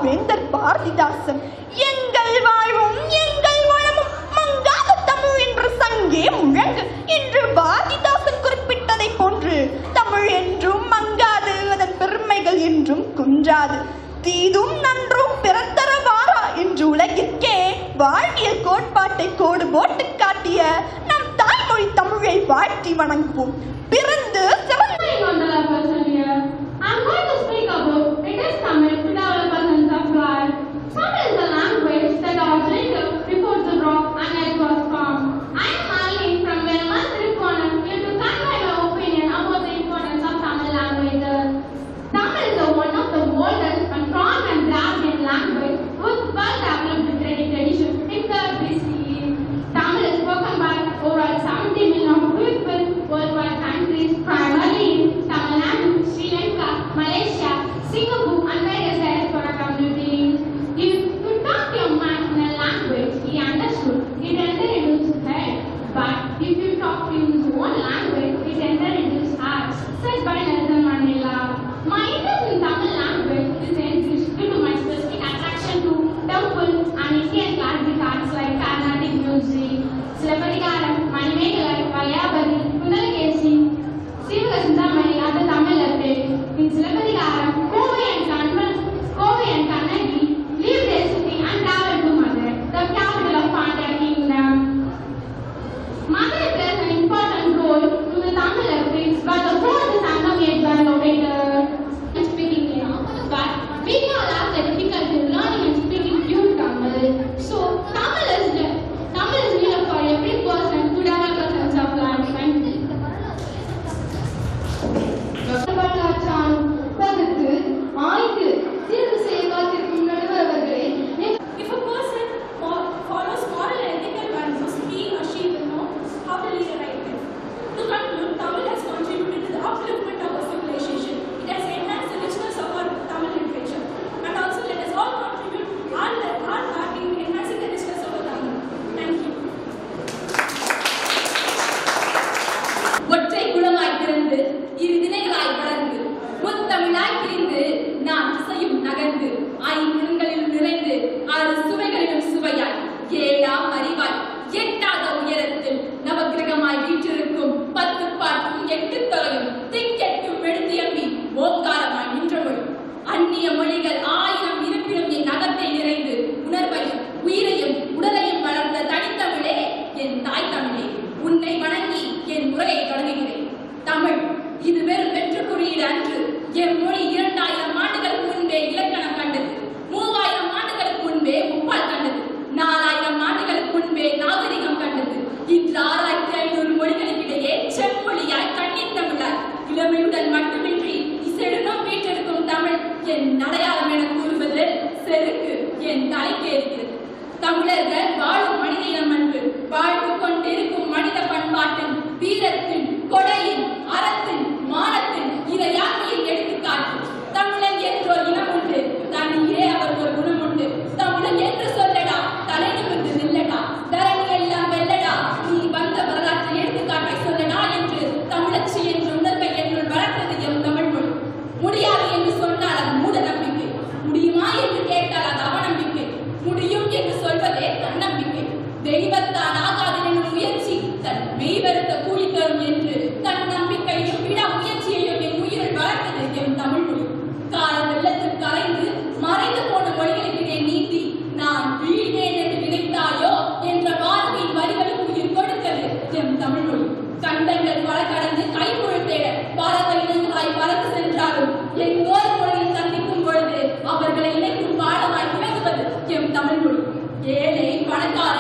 வேந்தர் பாரதிதாசன் எங்கள் வாழ்வும் எங்கள் வளமும் மங்காத தமிழ் என்ற சங்கே முழங்கு என்று பாரதிதாசன் குறிப்பிட்டதை போன்று தமிழ் என்றும் மங்காது, அதன் பெருமைகள் என்றும் குன்றாது. தீதும் நன்றும் பிறத்தர வாரா என்று உலகிற்கே வாழ்வியல் கோட்பாட்டை கோடு போட்டு காட்டிய நம் தாய்மொழி தமிழை வாழ்த்தி வணங்குவோம். பிறந்து I'm going to speak about British Tamil to develop a sense of pride. Tamil is a language that originated before the rock and it was formed. I am Malini from Melbourne, Tripura, here to convey my opinion about the importance of Tamil languages. Tamil is one of the oldest and strong and Dravidian language with well-developed tradition in the BCE. Tamil is spoken by over 70 million people worldwide countries, primarily in Tamil Nadu, Sri Lanka, Malaysia, Singapore, and various diaspora communities. If you talk your man in a language he understood, it entered into his head. But if you talk in his own language, it entered into his heart, said by Nelson Mandela. My interest in Tamil language is increased due to my specific attraction to temple and Indian classic arts like Carnatic music, Silappatikaram, Manimekalai, Valayapati, Kundalakesi, Sivakasintamani, other Tamil epics. In Silappatikaram, Kovai and Kannadi leave their city and travel to Madurai, the capital of Pandya kingdom. Madurai plays an important role to the Tamil epics, but the fourth is Sangamiyat Bangalore speaking here. But we all have the difficulty in learning and speaking pure Tamil. So Tamil is needed for every person to develop a sense of life. If a person follows moral and ethical values, he or she will know how to lead a right life. To conclude, Tamil has contributed to the upliftment of our civilization. It has enhanced the richness of our Tamil literature. And also let us all contribute our part in enhancing the richness of our Tamil. Thank you. ஒற்றை குளமாய் திறந்து இரு திணைகளாய் வளர்ந்து முத்தமிழாய் பிரிந்து நாம் திசையும் நகர்ந்து ஐம்புலன்களில் நிறைந்து ஆறு சுவைகளிலும் சுவையாய் ஏழாம் அறிவாய் எட்டாத உயரத்தில் நவக்கிரகமாய் வீற்றிருக்கும் 10 பாட்டும் 8 தொகையும் திக்கெட்டும் எழுந்தியம்பி ஓங்காரமாய் நின்றமொழி அந்நிய மொழிகள் 1000 இருப்பினும் என் நகத்தை நிறைந்து உணர்வையும் உயிரையும் உடலையும் வளர்ந்த தனித்தமிழே என் தாய் தமிழே, உன்னை வணங்கி என் உரையை தொடங்குகிறேன். தமிழ் இது வெறும் வெற்று குறியீடு அன்று. என் மொழி 2000 ஆண்டுகளுக்கு முன்பே இலக்கணம் கண்டது. 3000 தெரிகிறது. தமிழர்கள் வாழும் மனித இனம் அன்று வாழ்ந்து கொண்டிருக்கும் மனித பண்பாட்டின் வீரத்தின் கொடையின் அறத்தின் மானத்தின் இறையாண்மையை எடுத்துக்காட்டு. தமிழன் என்ற ஒரு இனம் உண்டு, தனியே அவர் ஒரு குணம் உண்டு. தமிழன் என்று சொல்லடா, தலை நிமிர்ந்து நில்லடா, தரணி எல்லாம் வெல்லடா, நீ வந்த வரலாற்றை எடுத்துக்காட்டை சொல்லடா என்று தமிழச்சி என்ற உணர்வை என்னுள் வளர்த்தது எம் தமிழ் மொழி. முடியாது என்று சொன்னால் அது மூட நம்பிக்கை, முடியுமா என்று கேட்டால் அது அவநம்பிக்கை, முடியும் என்று சொல்வதே தன்னம்பிக்கை. தெய்வத்தான் ஆகாது என்னும் முயற்சி தன் மெய்வருத்த கூலி தரும் என்று தன் நம்பிக்கையும் விடா முயற்சியையும் என் உயிரில் வளர்த்தது எம் தமிழ் மொழி. கால வெள்ளத்தில் கரைந்து மறைந்து போன மொழிகளுக்கு நீட்டி நான் வீழ்வேன் என்று நினைத்தாயோ என்ற வாழ்வின் வரிகளுக்கு உயிர் கொடுத்தது எம் தமிழ் மொழி. கண்டங்கள் பல கடந்து கைப்பொருள் தேட பறவை இனங்களாய் பறந்து சென்றாலும் எங்கோர் மொழியில் சந்திக்கும் பொழுது அவர்களை இணைக்கும் பாடமாய் விளங்குவது எம் தமிழ் மொழி. ஏழை பணக்கார